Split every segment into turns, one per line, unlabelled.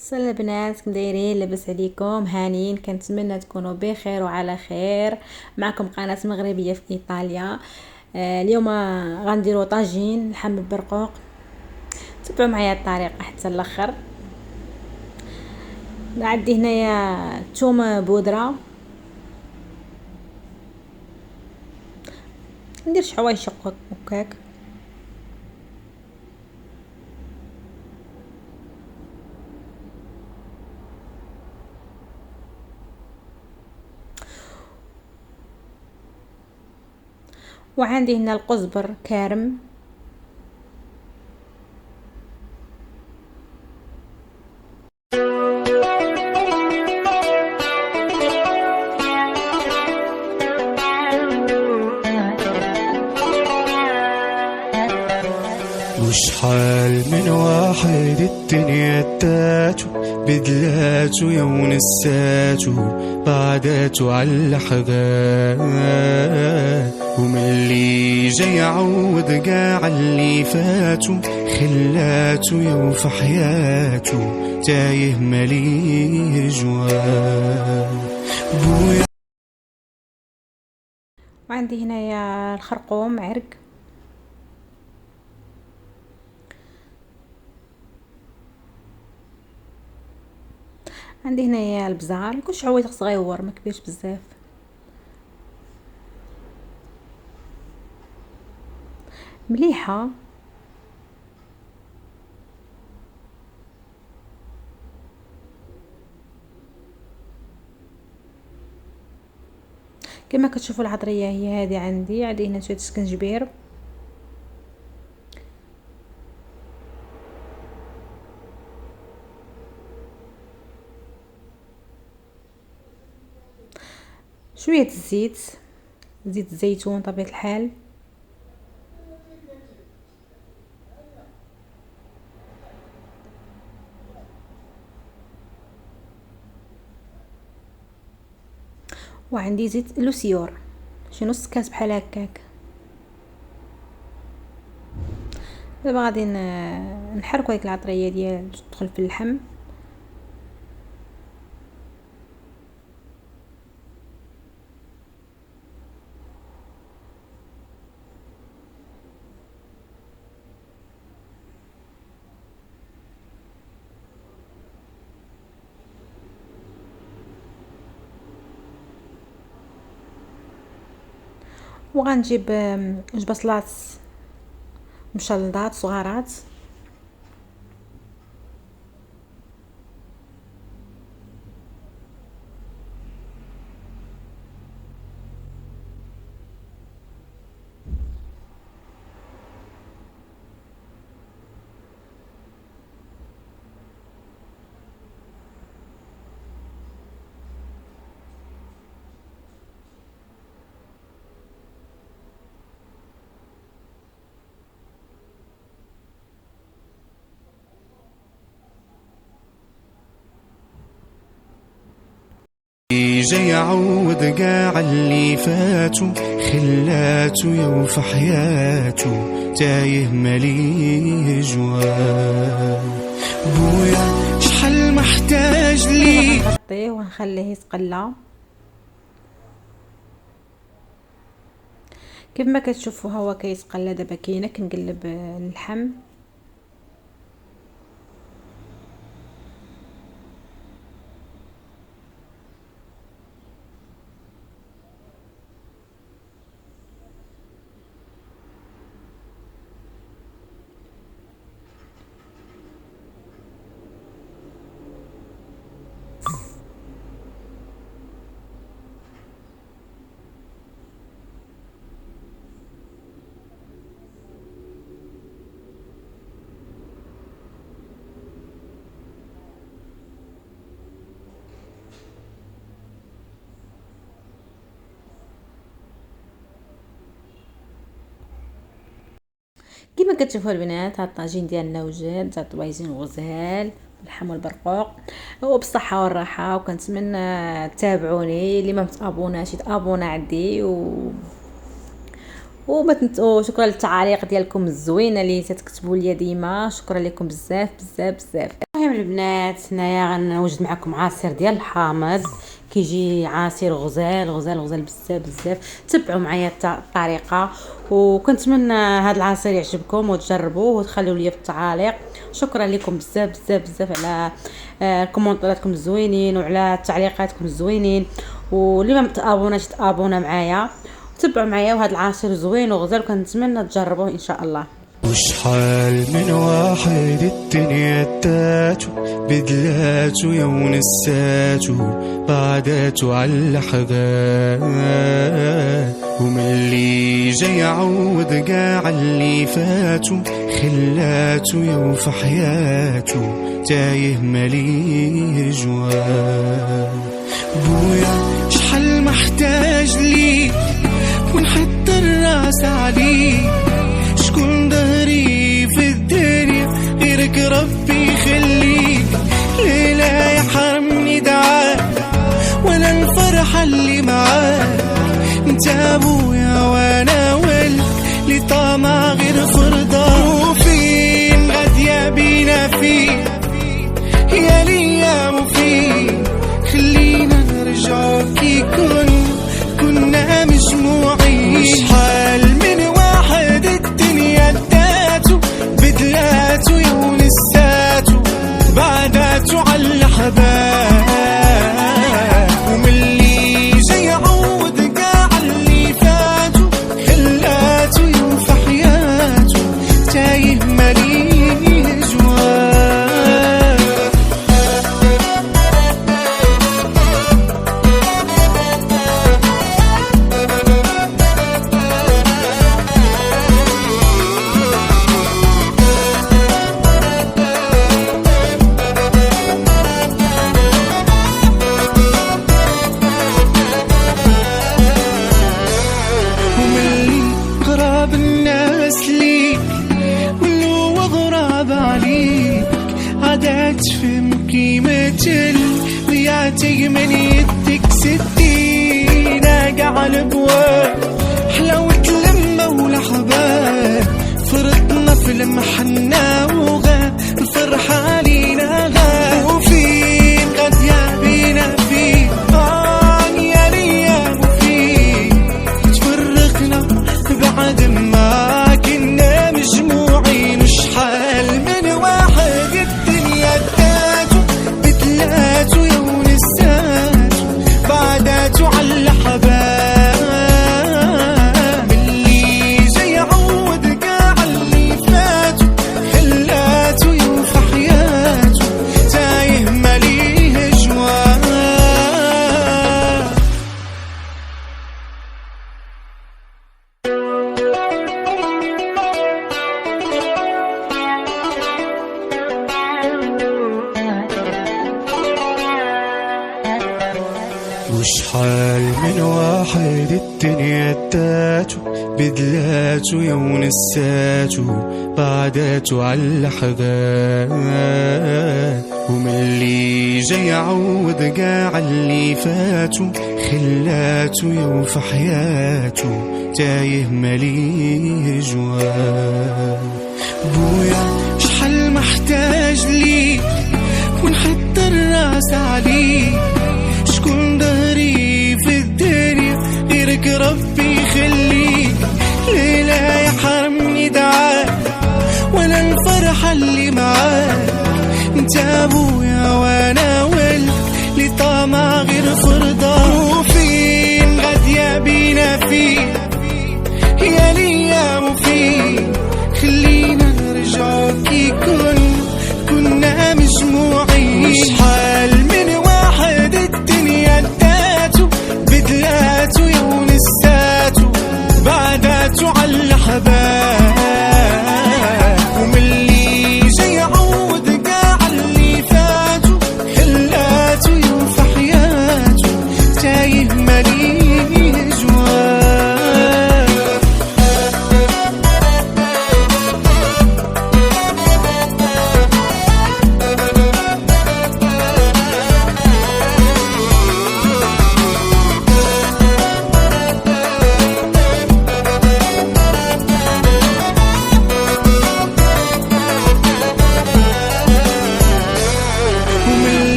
السلام البنات، كم دايرين؟ لاباس عليكم؟ هانيين؟ كنتمنى تكونوا بخير وعلى خير. معكم قناه مغربيه في ايطاليا. اليوم غنديروا طاجين لحم بالبرقوق. تبعوا معايا الطريقه حتى الاخر. عندي هنايا ثوم بودره، ندير حوايج هكاك. وعندي هنا القزبر كارم.
وشحال من واحد الدنيا اداتو بدلاتو يا ونساتو بعداتو عالحقات، ومن اللي جاي يعوض قاع اللي فاتو خلاتو يا وفي حياتو تايه ماليه جوال بويا.
وعندي هنايا الخرقوم عرق. عندي هنايا البزار، كلشي عويط صغيور ما كبيرش بزاف. مليحه. كما كتشوفوا العطريه هي هذه. عندي هنا شويه سكنجبير، شويه الزيت، زيت الزيتون طبيعه الحال. وعندي زيت لوسيور، شي نص كاس بحال هكاك. دابا غادي نحركوا هذيك العطريه ديال تدخل في اللحم. وغنجيب جوج بصلات مشلضات صغارات.
جاي يعوض قاع اللي فاتو خلاتو يا وفي حياتو تايه ماليه جوال بويا شحال محتاج لي.
نغطيه ونخليه يتقلى. كيف ما كتشوفوا هو كيتقلى. دابا كاينه كنقلب اللحم. كما كتشوفوا البنات، هاد الطاجين ديالنا وجد. هاد طوايجين غزال باللحم والبرقوق وبالصحه والراحه. وكنتمنى تتابعوني. اللي ما متابوناش يتابونا عندي وما تنسوا. شكرا للتعاليق ديالكم الزوينه اللي تكتبوا لي ديما. شكرا لكم بزاف بزاف بزاف. المهم المهم البنات هنايا غنوجد معكم عصير ديال الحامض، كيجي عصير غزال غزال غزال بزاف بزاف. تبعوا معايا الطريقه، وكنتمنى هذا العصير يعجبكم وتجربوه وتخليوا لي في التعاليق. شكرا لكم بزاف بزاف بزاف على كومونتاتكم الزوينين وعلى تعليقاتكم الزوينين، واللي ما متابوناش تابونا معايا وتبعوا معايا. وهذا العصير زوين وغزال وكنتمنى تجربوه ان شاء الله.
وشحال من واحد الدنيا تاتو بدلاتو يا ونساتو بعداتو على الحقات، ومن اللي جاي يعوض قاع اللي فاتو خلاتو يا في حياتو تايه ماليه جوال. بويا شحال محتاج ليك ونحط الراس عليك، شكون ظهري في الدنيا غيرك ربي يخليك، ليلة يحرمني دعاك ولا الفرحة اللي معاك، انت ابويا وانا ولد اللي طامع غير فرضاك. وفين غادية بينا فين يا ليا وفين، خلينا نرجعو كي كنا مجموعين. شحال من واحد الدنيا داتو بدلاتو يا ونساتو بعداتو على الحباب، ومن اللي جاي يعوض قاع اللي فاتو خلاتو يوفى حياتو تايه ماليه جوال. تفهم قيمة ويعطيك من يدك ستين اقع الابواب، حلاوة لما والحباب فرطنا في المحنة وغا الفرحة علينا غا. وفين قد يا بينا فين يا ليا وفين تفرقنا بعد ما كنا مجموعين. وشحال من واحد الدنيا داتو بدلاتو يا ونساتو بعداتو على الحباب، اللي جاي يعوض قاع اللي فاتو خلاتو يوفى حياتو تايه ماليه جوال. وشحال من واحد الدنيا داتو بدلاتو يا ونساتو بعداتو على الحقات، ومن اللي جاي يعوض قاع اللي فاتو خلاتو يوفى حياتو تايه ماليه جوال. بويا شحال محتاج ليك ونحط الراس عليك، شكون ظهري في الدنيا غيرك ربي يخليك، ليلة يحرمني دعاك ولا الفرحة اللي معاك، انت ابويا وانا ولد اللي طامع غير فرضاك. وفين غادية بينا فين يا ليا وفين، خلينا نرجعو كي كنا مجموعين. وشحال من واحد الدنيا داتو بدلاتو يا ونساتو بعداتو على الحباب، ومن اللي جاي يعوض قاع اللي فاتو خلاتو يوفى حياتو تايه ماليه جوال.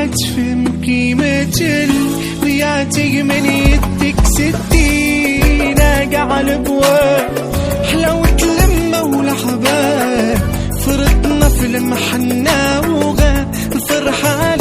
ما تفهم قيمة ويعطيك من يدك 60 قاعد بواب حلاوة لما والحباب فرطنا في المحنة وغا الفرحة